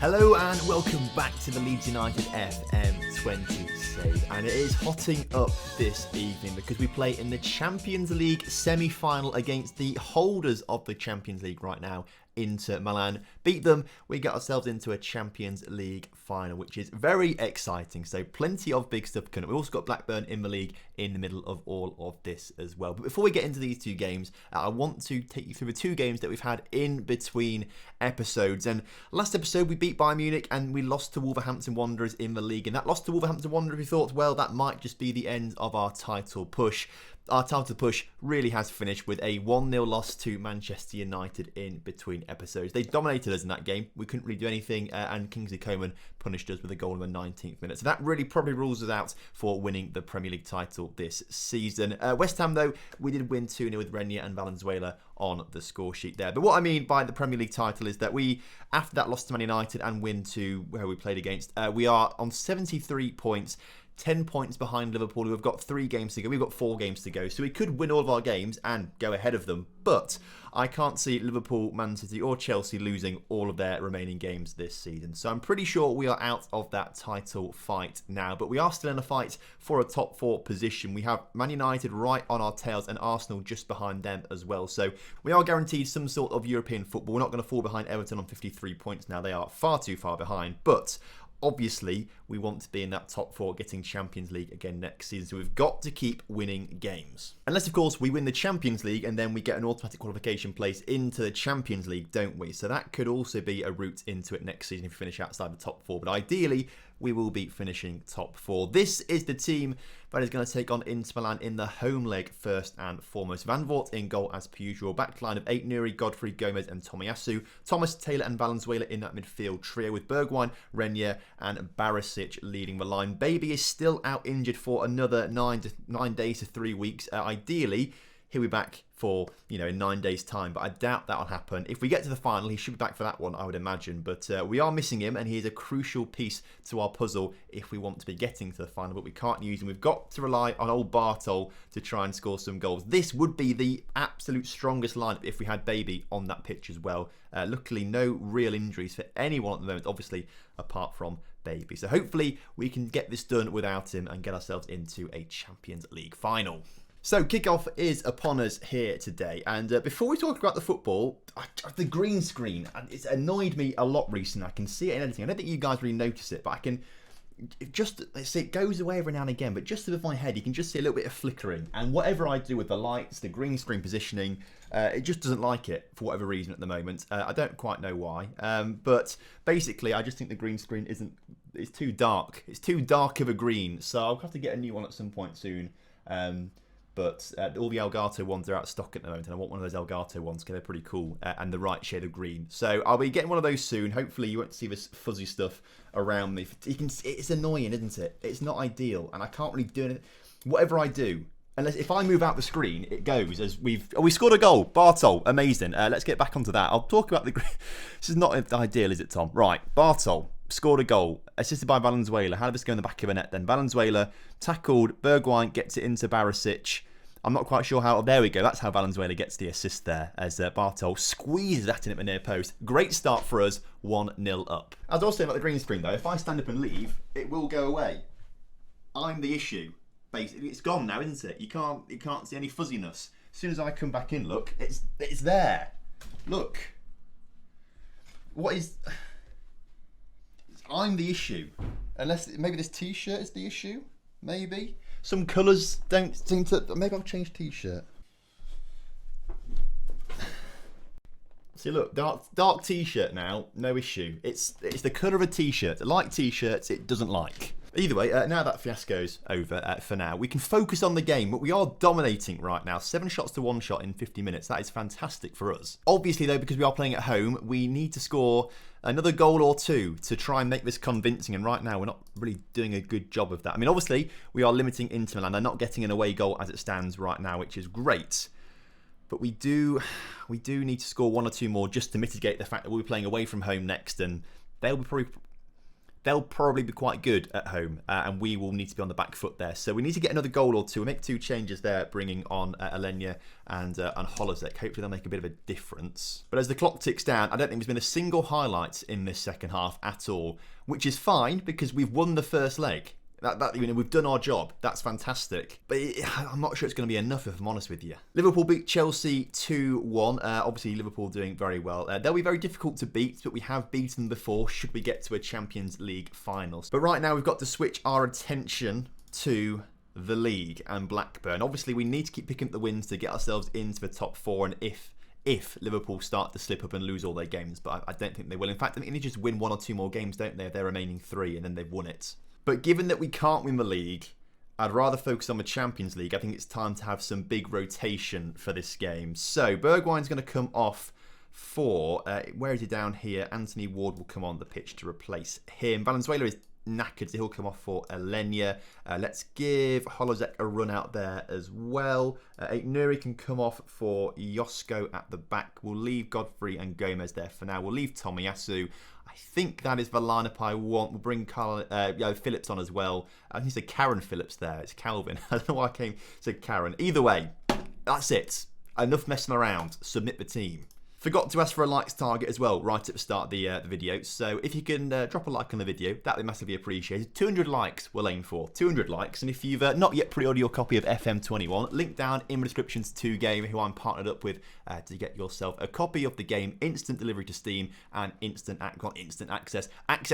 Hello and welcome back to the Leeds United FM20 save, and it is hotting up this evening because we play in the Champions League semi-final against the holders of the Champions League right now, Inter Milan. Beat them, we get ourselves into a Champions League final, which is very exciting. So plenty of big stuff coming. We've also got Blackburn in the league in the middle of all of this as well. But before we get into these two games, I want to take you through the two games that we've had in between episodes. And last episode we beat Bayern Munich and we lost to Wolverhampton Wanderers in the league. And that loss to Wolverhampton Wanderers, we thought, well, that might just be the end of our title push. Our title push really has finished with a 1-0 loss to Manchester United in between episodes. They dominated us in that game. We couldn't really do anything, and Kingsley Coman punished us with a goal in the 19th minute. So that really probably rules us out for winning the Premier League title this season. West Ham, though, we did win 2-0 with Renier and Valenzuela on the score sheet there. But what I mean by the Premier League title is that we, after that loss to Man United and win to where we played against, we are on 73 points. 10 points behind Liverpool, who have got 3 games to go. We've got 4 games to go, so we could win all of our games and go ahead of them. But I can't see Liverpool, Man City or Chelsea losing all of their remaining games this season. So I'm pretty sure we are out of that title fight now. But we are still in a fight for a top 4 position. We have Man United right on our tails and Arsenal just behind them as well. So we are guaranteed some sort of European football. We're not going to fall behind Everton on 53 points now. They are far too far behind. But obviously, we want to be in that top 4 getting Champions League again next season, so we've got to keep winning games. Unless, of course, we win the Champions League and then we get an automatic qualification place into the Champions League, don't we? So that could also be a route into it next season if we finish outside the top 4. But ideally, we will be finishing top 4. This is the team that is going to take on Inter Milan in the home leg first and foremost. Van Voort in goal as per usual. Backline of 8, Nuri, Godfrey, Gomez and Tomiyasu. Thomas, Taylor and Valenzuela in that midfield trio with Bergwijn, Renier and Barisic leading the line. Baby is still out injured for another 9 days to 3 weeks. Ideally, he'll be back for, in 9 days' time, but I doubt that'll happen. If we get to the final, he should be back for that one, I would imagine. But we are missing him, and he is a crucial piece to our puzzle if we want to be getting to the final, but we can't use him. We've got to rely on old Bartol to try and score some goals. This would be the absolute strongest lineup if we had Baby on that pitch as well. Luckily, no real injuries for anyone at the moment, obviously, apart from Baby. So hopefully we can get this done without him and get ourselves into a Champions League final. So kickoff is upon us here today, and before we talk about the football, the green screen, and it's annoyed me a lot recently. I can see it in editing. I don't think you guys really notice it, but I can let's see, it goes away every now and again, but just above my head you can just see a little bit of flickering, and whatever I do with the lights, the green screen positioning, it just doesn't like it for whatever reason at the moment. I don't quite know why, but basically I just think the green screen it's too dark. It's too dark of a green, so I'll have to get a new one at some point soon. But all the Elgato ones are out of stock at the moment, and I want one of those Elgato ones because they're pretty cool and the right shade of green. So I'll be getting one of those soon. Hopefully you won't see this fuzzy stuff around me. It's annoying, isn't it? It's not ideal, and I can't really do it. Whatever I do, unless if I move out the screen, it goes as we scored a goal. Bartol, amazing. Let's get back onto that. I'll talk about the green. This is not ideal, is it, Tom? Right, Bartol scored a goal, assisted by Valenzuela. How did this go in the back of a net then? Valenzuela tackled, Bergwijn gets it into Barisic. I'm not quite sure how. There we go. That's how Valenzuela gets the assist there, as Bartol squeezes at it at the near post. Great start for us, 1-0 up. As I was saying about the green screen though, if I stand up and leave, it will go away. I'm the issue. Basically, it's gone now, isn't it? You can't see any fuzziness. As soon as I come back in, look, it's there. Look. What is? I'm the issue. Unless maybe this t-shirt is the issue. Maybe. Some colours don't seem to. Maybe I'll change t-shirt. See, look, dark t-shirt now, no issue. It's the colour of a t-shirt. I like t-shirts, it doesn't like. Either way, now that fiasco's over for now, we can focus on the game, but we are dominating right now. 7 shots to 1 shot in 50 minutes. That is fantastic for us. Obviously, though, because we are playing at home, we need to score another goal or 2 to try and make this convincing, and right now we're not really doing a good job of that. I mean, obviously, we are limiting Inter Milan. They're not getting an away goal as it stands right now, which is great. But we do need to score 1 or 2 more just to mitigate the fact that we'll be playing away from home next, and they'll be they'll probably be quite good at home, and we will need to be on the back foot there. So we need to get another goal or two. We'll make 2 changes there, bringing on Alenia and Holozek. Hopefully they'll make a bit of a difference. But as the clock ticks down, I don't think there's been a single highlight in this second half at all, which is fine because we've won the first leg. We've done our job. That's fantastic. But I'm not sure it's going to be enough, if I'm honest with you. Liverpool beat Chelsea 2-1. Obviously, Liverpool doing very well. They'll be very difficult to beat, but we have beaten them before should we get to a Champions League finals. But right now, we've got to switch our attention to the league and Blackburn. Obviously, we need to keep picking up the wins to get ourselves into the top 4, and if Liverpool start to slip up and lose all their games, but I don't think they will. In fact, I think they just win 1 or 2 more games, don't they, if they're remaining 3, and then they've won it. But given that we can't win the league, I'd rather focus on the Champions League. I think it's time to have some big rotation for this game. So, Bergwijn's going to come off for, where is he down here? Anthony Ward will come on the pitch to replace him. Valenzuela is knackered, so he'll come off for Alenia. Let's give Holozek a run out there as well. Nuri can come off for Josko at the back. We'll leave Godfrey and Gomez there for now. We'll leave Tomiyasu. I think that is the lineup I want. We'll bring Phillips on as well. I think he said Karen Phillips there. It's Calvin. I don't know why I said Karen. Either way, that's it. Enough messing around. Submit the team. Forgot to ask for a likes target as well right at the start of the video. So if you can drop a like on the video, that would be massively appreciated. 200 likes we'll aim for. 200 likes. And if you've not yet pre-ordered your copy of FM21, link down in the description to 2Game, who I'm partnered up with, to get yourself a copy of the game, instant delivery to Steam, and instant access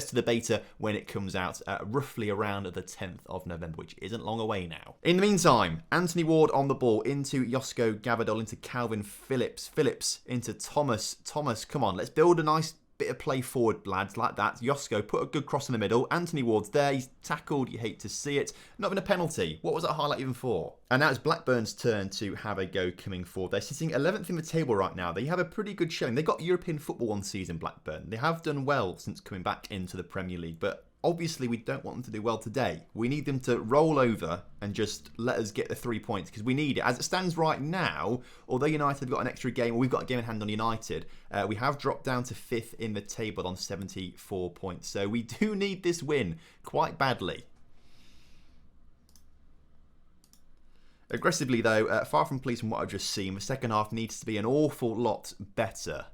to the beta when it comes out roughly around the 10th of November, which isn't long away now. In the meantime, Anthony Ward on the ball into Josko Gavadol, into Calvin Phillips, into Thomas, come on, let's build a nice bit of play forward, lads, like that. Josko, put a good cross in the middle. Anthony Ward's there, he's tackled, you hate to see it. Not even a penalty. What was that highlight even for? And now it's Blackburn's turn to have a go coming forward. They're sitting 11th in the table right now. They have a pretty good showing. They got European football one season, Blackburn. They have done well since coming back into the Premier League, but obviously we don't want them to do well today. We need them to roll over and just let us get the 3 points because we need it. As it stands right now, although United have got an extra game, or we've got a game in hand on United, we have dropped down to 5th in the table on 74 points. So we do need this win quite badly. Aggressively though, far from pleased from what I've just seen. The second half needs to be an awful lot better.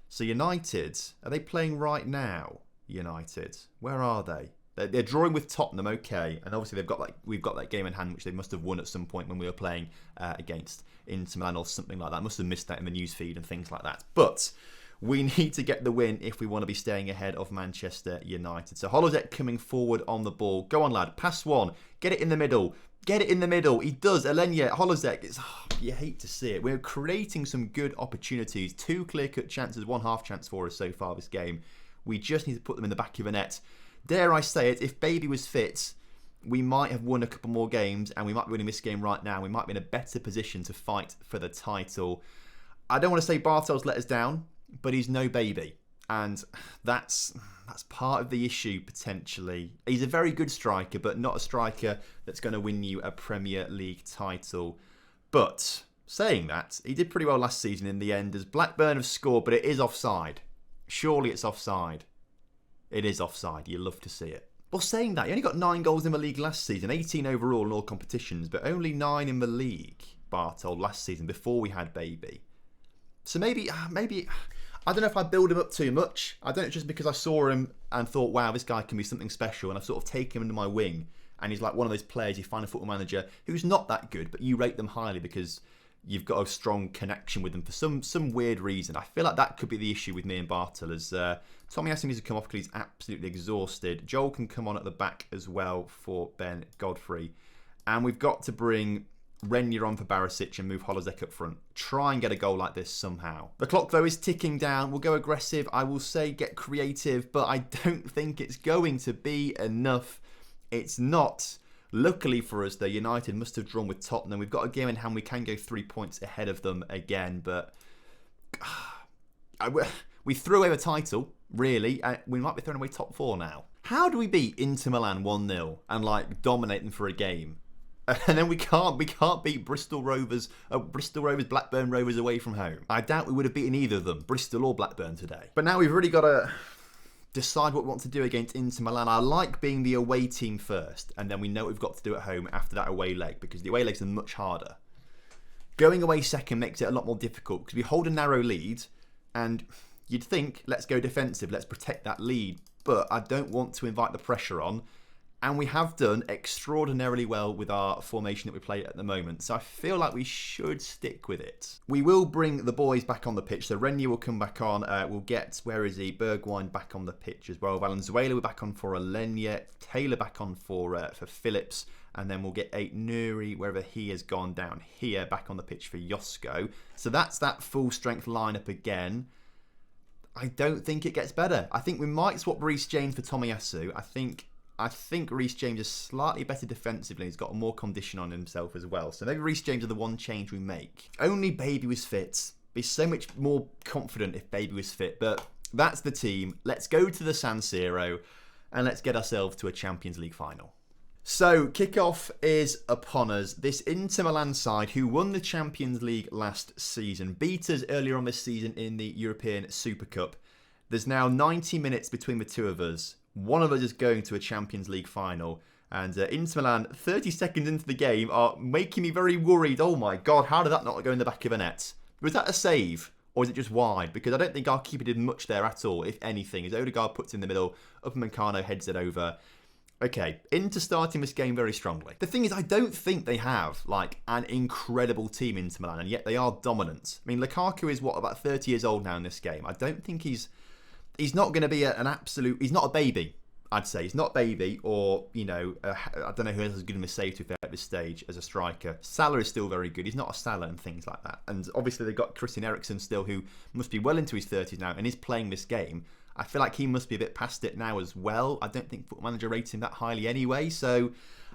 So United, are they playing right now? United, where are they? They're drawing with Tottenham, okay, and obviously we've got that game in hand which they must have won at some point when we were playing against Inter Milan or something like that. I must have missed that in the news feed and things like that. But we need to get the win if we want to be staying ahead of Manchester United. So Holozek coming forward on the ball. Go on, lad. Pass one. Get it in the middle. Get it in the middle. He does. Alenia, Holozek. You hate to see it. We're creating some good opportunities. 2 clear-cut chances, 1 half chance for us so far this game. We just need to put them in the back of the net. Dare I say it, if Baby was fit, we might have won a couple more games and we might be winning this game right now. We might be in a better position to fight for the title. I don't want to say Bartel's let us down, but he's no Baby. And that's part of the issue, potentially. He's a very good striker, but not a striker that's going to win you a Premier League title. But saying that, he did pretty well last season in the end, as Blackburn have scored, but it is offside. Surely it's offside. It is offside. You love to see it. Well, saying that, he only got 9 goals in the league last season, 18 overall in all competitions, but only 9 in the league, Bartel, last season, before we had Baby. So maybe, I don't know if I build him up too much. I don't know, just because I saw him and thought, wow, this guy can be something special, and I've sort of taken him under my wing, and he's like one of those players you find a football manager who's not that good, but you rate them highly because you've got a strong connection with them for some weird reason. I feel like that could be the issue with me and Bartel, as Tomiyasu needs to come off because he's absolutely exhausted. Joel can come on at the back as well for Ben Godfrey. And we've got to bring Renier on for Barisic and move Holozek up front. Try and get a goal like this somehow. The clock, though, is ticking down. We'll go aggressive. I will say get creative, but I don't think it's going to be enough. It's not. Luckily for us, though, United must have drawn with Tottenham. We've got a game in hand. We can go 3 points ahead of them again, but we threw away the title, really. We might be throwing away top 4 now. How do we beat Inter Milan 1-0 and dominate them for a game? And then we can't beat Bristol Rovers, Blackburn Rovers away from home. I doubt we would have beaten either of them, Bristol or Blackburn today. But now we've really got to decide what we want to do against Inter Milan. I like being the away team first, and then we know what we've got to do at home after that away leg, because the away legs are much harder. Going away second makes it a lot more difficult because we hold a narrow lead, and you'd think, let's go defensive, let's protect that lead, but I don't want to invite the pressure on. And we have done extraordinarily well with our formation that we play at the moment. So I feel like we should stick with it. We will bring the boys back on the pitch. So Renier will come back on. We'll get, where is he? Bergwijn back on the pitch as well. Valenzuela we're back on for Alenia. Taylor back on for Phillips. And then we'll get Nuri, wherever he has gone down here, back on the pitch for Josko. So that's that full strength lineup again. I don't think it gets better. I think we might swap Reece James for Tomiyasu. I think Reece James is slightly better defensively. He's got more condition on himself as well. So maybe Reece James is the one change we make. Only Baby was fit. Be so much more confident if Baby was fit. But that's the team. Let's go to the San Siro and let's get ourselves to a Champions League final. So kickoff is upon us. This Inter Milan side, who won the Champions League last season, beat us earlier on this season in the European Super Cup. There's now 90 minutes between the two of us. One of us is going to a Champions League final. And Inter Milan, 30 seconds into the game, are making me very worried. Oh my God, how did that not go in the back of a net? Was that a save? Or is it just wide? Because I don't think our keeper did much there at all, if anything. As Odegaard puts in the middle, Upamecano heads it over. Okay, Inter starting this game very strongly. The thing is, I don't think they have, like, an incredible team, Inter Milan, and yet they are dominant. I mean, Lukaku is, about 30 years old now in this game. I don't think he's not going to be an absolute... He's not a baby, I'd say. He's not a baby, or, I don't know who else is going to save to at this stage as a striker. Salah is still very good. He's not a Salah and things like that. And obviously they've got Christian Eriksen still, who must be well into his 30s now and is playing this game. I feel like he must be a bit past it now as well. I don't think Football Manager rates him that highly anyway, so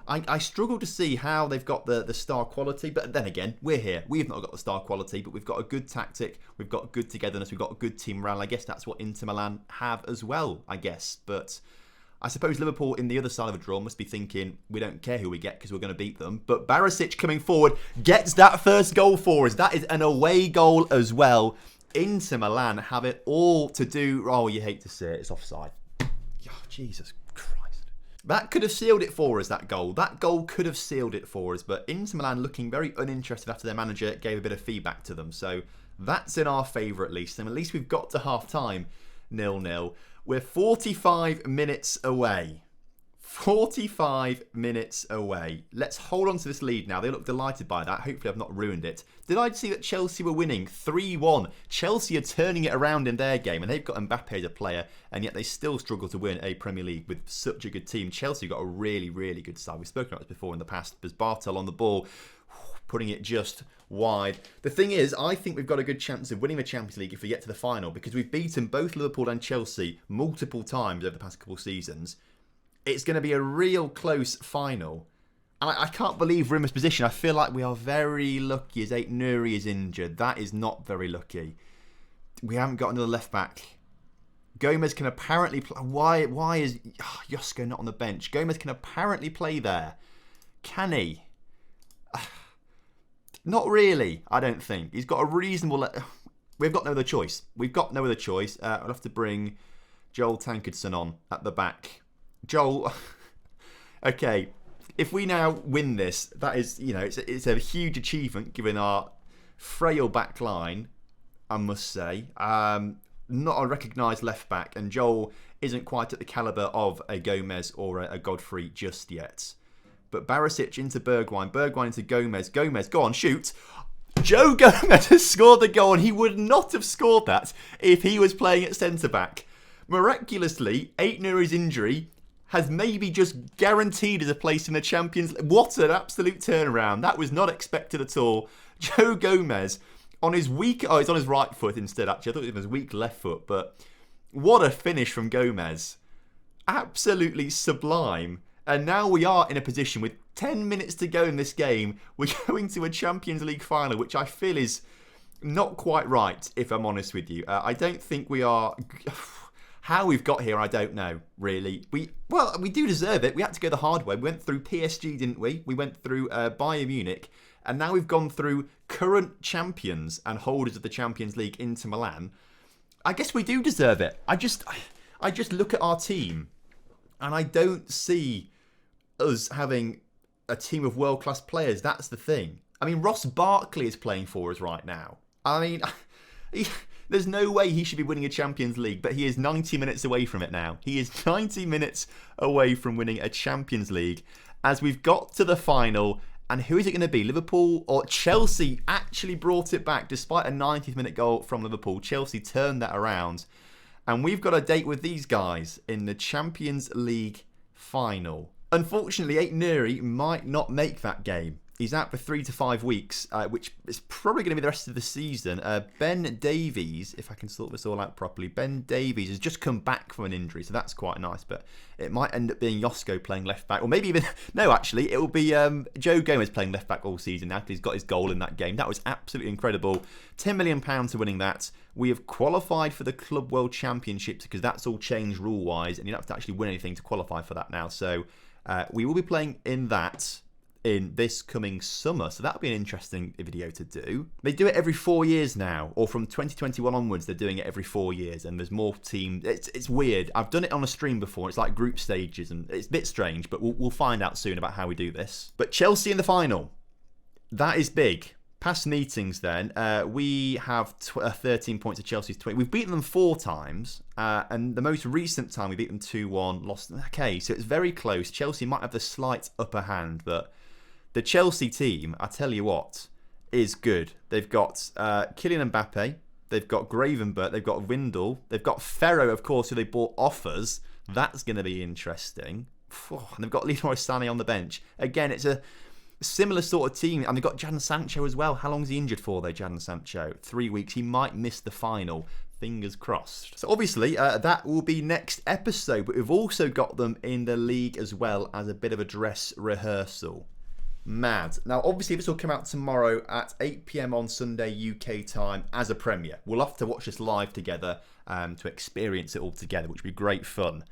I struggle to see how they've got the star quality. But then again, we're here. We've not got the star quality, but we've got a good tactic. We've got good togetherness. We've got a good team morale. I guess that's what Inter Milan have as well, I guess. But I suppose Liverpool in the other side of the draw must be thinking, we don't care who we get because we're going to beat them. But Barisic coming forward gets that first goal for us. That is an away goal as well. Inter Milan have it all to do... Oh, you hate to see it. It's offside. Oh, Jesus Christ. That could have sealed it for us, that goal. That goal could have sealed it for us. But Inter Milan looking very uninterested after their manager gave a bit of feedback to them. So that's in our favour at least. And at least we've got to half-time 0-0. We're 45 minutes away. 45 minutes away. Let's hold on to this lead now. They look delighted by that. Hopefully I've not ruined it. Did I see that Chelsea were winning 3-1? Chelsea are turning it around in their game, and they've got Mbappe as a player, and yet they still struggle to win a Premier League with such a good team. Chelsea got a really, really good side. We've spoken about this before in the past. There's Bartel on the ball, putting it just wide. The thing is, I think we've got a good chance of winning the Champions League if we get to the final, because we've beaten both Liverpool and Chelsea multiple times over the past couple of seasons. It's going to be a real close final. And I can't believe we're in this position. I feel like we are very lucky as Nuri is injured. That is not very lucky. We haven't got another left back. Gomez can apparently play. Why is Josko not on the bench? Gomez can apparently play there. Can he? Not really, I don't think. He's got a reasonable... We've got no other choice. We'll have to bring Joel Tankerson on at the back. Joel, okay, if we now win this, that is, it's a huge achievement given our frail back line, I must say. Not a recognised left back, and Joel isn't quite at the calibre of a Gomez or a Godfrey just yet. But Barisic into Bergwijn, Bergwijn into Gomez, go on, shoot. Joe Gomez has scored the goal, and he would not have scored that if he was playing at centre-back. Miraculously, Nuri's injury has maybe just guaranteed us a place in the Champions League. What an absolute turnaround. That was not expected at all. Joe Gomez on his weak... Oh, he's on his right foot instead, actually. I thought it was his weak left foot, but what a finish from Gomez. Absolutely sublime. And now we are in a position with 10 minutes to go in this game. We're going to a Champions League final, which I feel is not quite right, if I'm honest with you. I don't think we are... How we've got here, I don't know, really. We do deserve it. We had to go the hard way. We went through PSG, didn't we? We went through Bayern Munich. And now we've gone through current champions and holders of the Champions League, Inter Milan. I guess we do deserve it. I just look at our team and I don't see us having a team of world-class players. That's the thing. I mean, Ross Barkley is playing for us right now. I mean, there's no way he should be winning a Champions League, but he is 90 minutes away from it now. He is 90 minutes away from winning a Champions League as we've got to the final. And who is it going to be? Liverpool or Chelsea actually brought it back despite a 90th minute goal from Liverpool. Chelsea turned that around. And we've got a date with these guys in the Champions League final. Unfortunately, Aït-Nouri might not make that game. He's out for 3 to 5 weeks, which is probably going to be the rest of the season. Ben Davies, if I can sort this all out properly, Ben Davies has just come back from an injury, so that's quite nice. But it might end up being Josko playing left back, or maybe even no, actually, it will be Joe Gomez playing left back all season now because he's got his goal in that game. That was absolutely incredible. £10 million to winning that. We have qualified for the Club World Championships because that's all changed rule-wise, and you don't have to actually win anything to qualify for that now. So we will be playing in that in this coming summer, so that'll be an interesting video to do. They do it every 4 years now, or from 2021 onwards they're doing it every 4 years, and there's more teams. It's weird. I've done it on a stream before. It's like group stages and it's a bit strange, but we'll find out soon about how we do this. But Chelsea in the final, that is big. Past meetings then, we have 13 points to Chelsea's 20. We've beaten them 4 times, and the most recent time we beat them 2-1, lost. Okay, so it's very close. Chelsea might have the slight upper hand, but the Chelsea team, I tell you what, is good. They've got Kylian Mbappe, they've got Gravenberch, they've got Windle, they've got Ferro, of course, who they bought offers. That's going to be interesting. And they've got Leroy Sané on the bench. Again, it's a similar sort of team. And they've got Jadon Sancho as well. How long is he injured for, though, Jadon Sancho? 3 weeks. He might miss the final. Fingers crossed. So obviously, that will be next episode. But we've also got them in the league as well as a bit of a dress rehearsal. Mad. Now, obviously, this will come out tomorrow at 8 PM on Sunday UK time as a premiere. We'll have to watch this live together to experience it all together, which would be great fun.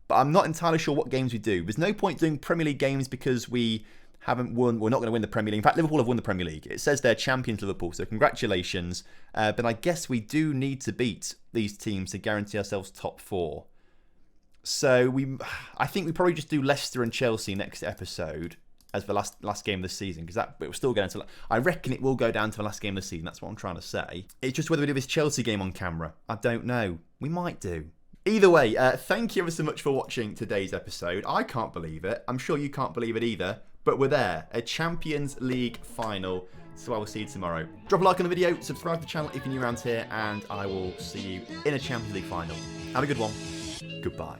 But I'm not entirely sure what games we do. There's no point doing Premier League games because we haven't won. We're not going to win the Premier League. In fact, Liverpool have won the Premier League. It says they're champions, Liverpool, so congratulations. But I guess we do need to beat these teams to guarantee ourselves top 4. So I think we probably just do Leicester and Chelsea next episode as the last game of the season, because it will still go into. I reckon it will go down to the last game of the season. That's what I'm trying to say. It's just whether we do this Chelsea game on camera. I don't know. We might do. Either way, thank you ever so much for watching today's episode. I can't believe it. I'm sure you can't believe it either. But we're there. A Champions League final. So I will see you tomorrow. Drop a like on the video. Subscribe to the channel if you're new around here. And I will see you in a Champions League final. Have a good one. Goodbye.